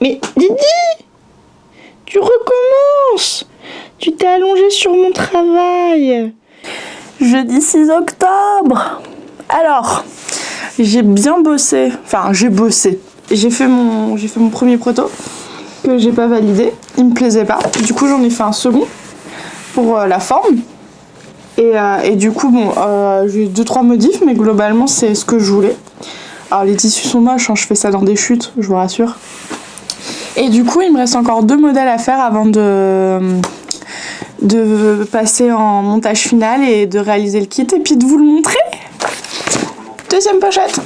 Mais Didi, tu recommences. Tu t'es allongé sur mon travail. Jeudi 6 octobre. Alors, j'ai bien bossé. Enfin, j'ai bossé. J'ai fait mon premier proto que j'ai pas validé. Il me plaisait pas. Du coup, j'en ai fait un second pour la forme. Et du coup, bon, j'ai eu 2-3 modifs, mais globalement, c'est ce que je voulais. Alors, les tissus sont moches, hein, je fais ça dans des chutes, je vous rassure. Et du coup, il me reste encore 2 modèles à faire avant de passer en montage final et de réaliser le kit et puis de vous le montrer. Deuxième pochette.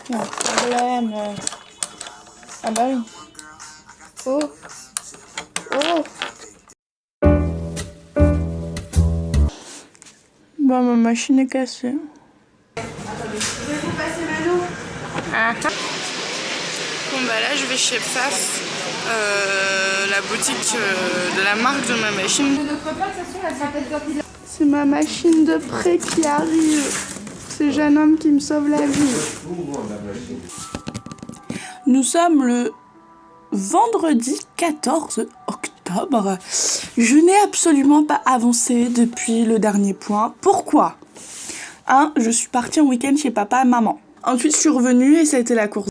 Il y a un problème. Ah bah oui. Oh. Oh. Bah ma machine est cassée. Pouvez-vous passer Mano? Bon bah là je vais chez Pfaff, la boutique de la marque de ma machine. C'est ma machine de prêt qui arrive. C'est jeune homme qui me sauve la vie. Nous sommes le vendredi 14 octobre. Je n'ai absolument pas avancé depuis le dernier point. Pourquoi ? 1. Je suis partie en week-end chez papa et maman. Ensuite, je suis revenue et ça a été la course.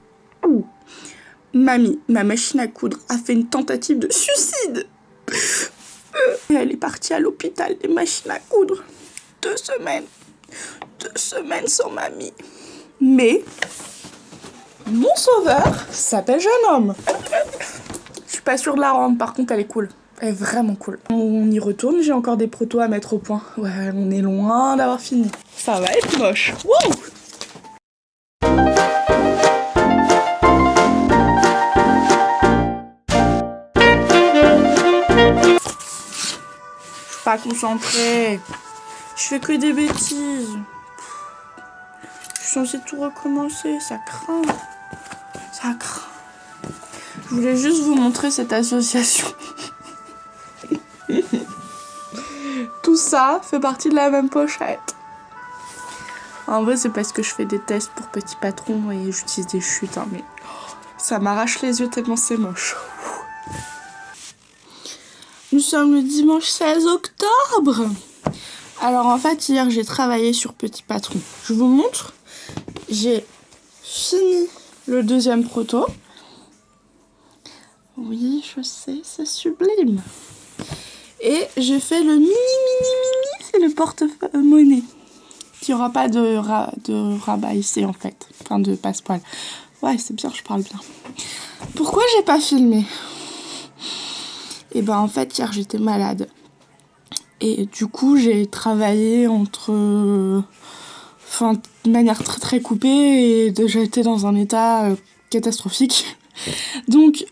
Mamie, ma machine à coudre, a fait une tentative de suicide. Et elle est partie à l'hôpital des machines à coudre. 2 semaines. 2 semaines sans mamie. Mais mon sauveur s'appelle jeune homme. Je suis pas sûre de la rendre, par contre elle est cool. Elle est vraiment cool. On y retourne, j'ai encore des protos à mettre au point. Ouais, on est loin d'avoir fini. Ça va être moche. Wow! Je suis pas concentrée. Je fais que des bêtises. Je suis censée tout recommencer, ça craint. Ça craint. Je voulais juste vous montrer cette association. Tout ça fait partie de la même pochette. En vrai, c'est parce que je fais des tests pour Petit Patron et j'utilise des chutes, hein, mais ça m'arrache les yeux tellement c'est moche. Nous sommes le dimanche 16 octobre. Alors en fait, hier, j'ai travaillé sur Petit Patron. Je vous montre. J'ai fini le 2e proto. Oui, je sais, c'est sublime. Et j'ai fait le mini, c'est le porte-monnaie. Il n'y aura pas de rabat ici en fait. Enfin, de passepoil. Ouais, c'est bien, je parle bien. Pourquoi j'ai pas filmé ? Et ben en fait, hier, j'étais malade. Et du coup, j'ai travaillé de manière très très coupée et j'étais dans un état catastrophique. Donc,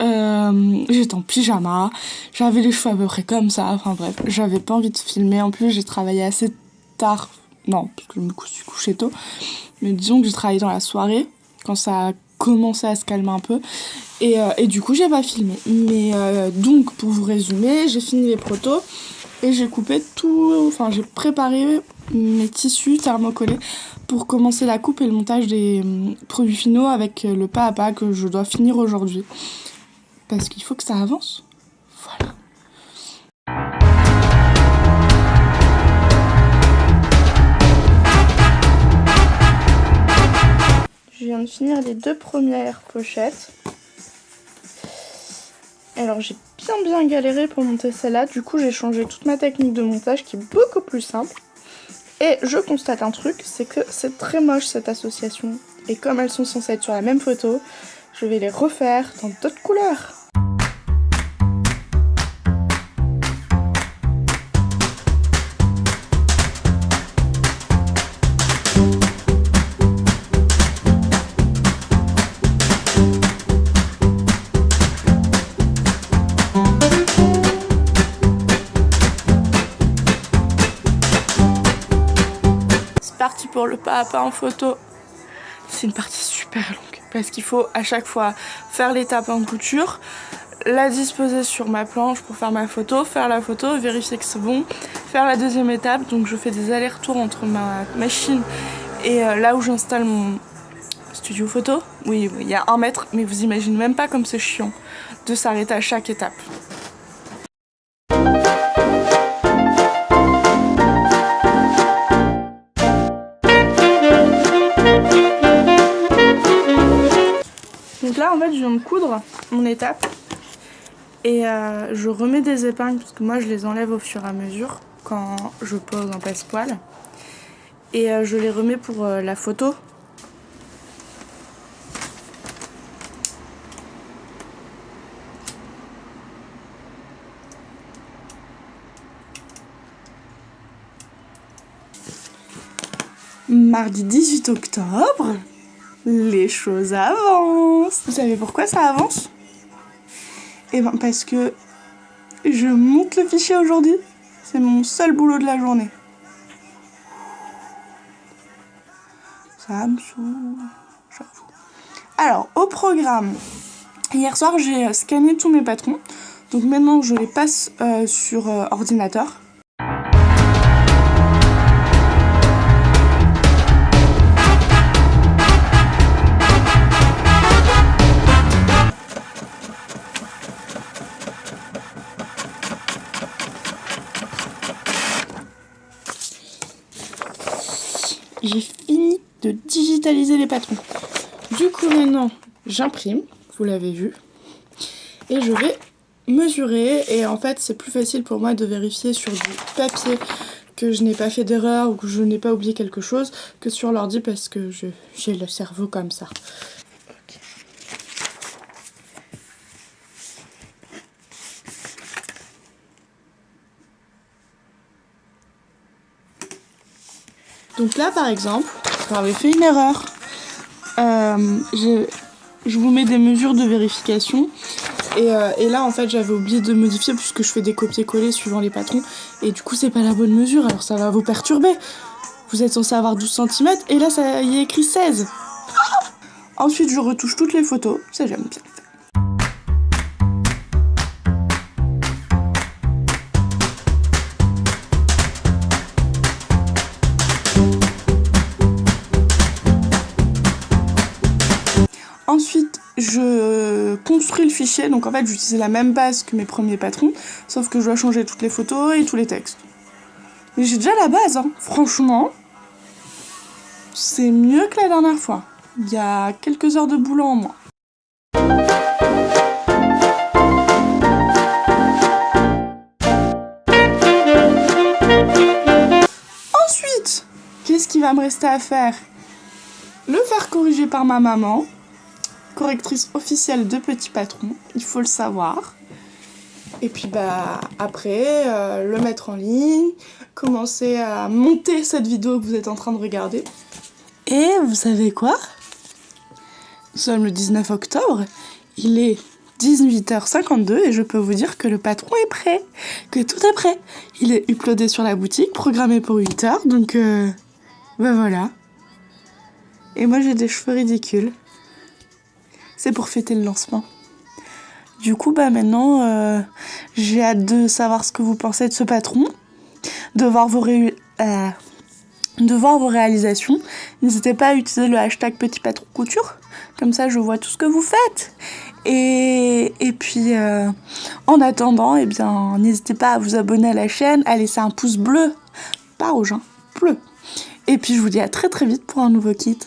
j'étais en pyjama, j'avais les cheveux à peu près comme ça, enfin bref, j'avais pas envie de filmer. En plus, j'ai travaillé assez tard, non, parce que je me suis couchée tôt, mais disons que j'ai travaillé dans la soirée, quand ça a commencé à se calmer un peu, et du coup, j'ai pas filmé. Mais donc, pour vous résumer, j'ai fini les protos, et j'ai coupé tout, enfin, j'ai préparé mes tissus thermocollés pour commencer la coupe et le montage des produits finaux avec le pas à pas que je dois finir aujourd'hui. Parce qu'il faut que ça avance. Voilà. Je viens de finir les 2 premières pochettes. Alors j'ai bien galéré pour monter celle-là. Du coup j'ai changé toute ma technique de montage qui est beaucoup plus simple. Et je constate un truc, c'est que c'est très moche cette association. Et comme elles sont censées être sur la même photo, je vais les refaire dans d'autres couleurs. Parti pour le pas à pas en photo. C'est une partie super longue parce qu'il faut à chaque fois faire l'étape en couture, la disposer sur ma planche pour faire ma photo, faire la photo, vérifier que c'est bon, faire la deuxième étape. Donc je fais des allers-retours entre ma machine et là où j'installe mon studio photo. Oui, il y a 1 mètre, mais vous imaginez même pas comme c'est chiant de s'arrêter à chaque étape. Donc là en fait je viens de coudre mon étape et je remets des épingles parce que moi je les enlève au fur et à mesure quand je pose en passepoil et je les remets pour la photo. Mardi 18 octobre, les choses avancent. Vous savez pourquoi ça avance? Eh ben parce que je monte le fichier aujourd'hui. C'est mon seul boulot de la journée. Ça me saoule, j'avoue. Alors, au programme, hier soir j'ai scanné tous mes patrons. Donc maintenant je les passe sur ordinateur. J'ai fini de digitaliser les patrons. Du coup maintenant j'imprime, vous l'avez vu, et je vais mesurer. Et en fait c'est plus facile pour moi de vérifier sur du papier que je n'ai pas fait d'erreur ou que je n'ai pas oublié quelque chose que sur l'ordi parce que j'ai le cerveau comme ça. Okay. Donc là par exemple, j'avais fait une erreur. Je vous mets des mesures de vérification et là en fait j'avais oublié de modifier puisque je fais des copier-coller suivant les patrons et du coup c'est pas la bonne mesure, alors ça va vous perturber. Vous êtes censé avoir 12 cm et là ça y est écrit 16. Ensuite je retouche toutes les photos, ça j'aime bien. Ensuite, je construis le fichier, donc en fait j'utilise la même base que mes premiers patrons, sauf que je dois changer toutes les photos et tous les textes. Mais j'ai déjà la base, hein. Franchement, c'est mieux que la dernière fois. Il y a quelques heures de boulot en moins. Ensuite, qu'est-ce qu'il va me rester à faire? Le faire corriger par ma maman. Correctrice officielle de Petit Patron, il faut le savoir. Et puis bah après, le mettre en ligne, commencer à monter cette vidéo que vous êtes en train de regarder. Et vous savez quoi? Nous sommes le 19 octobre, il est 18h52 et je peux vous dire que le patron est prêt, que tout est prêt. Il est uploadé sur la boutique, programmé pour 8h, donc bah voilà. Et moi j'ai des cheveux ridicules. C'est pour fêter le lancement. Du coup, bah maintenant, j'ai hâte de savoir ce que vous pensez de ce patron, de voir vos réalisations. N'hésitez pas à utiliser le hashtag Petit Patron Couture, comme ça je vois tout ce que vous faites. Et puis, en attendant, eh bien, n'hésitez pas à vous abonner à la chaîne, à laisser un pouce bleu, pas rouge, hein, bleu. Et puis je vous dis à très très vite pour un nouveau kit.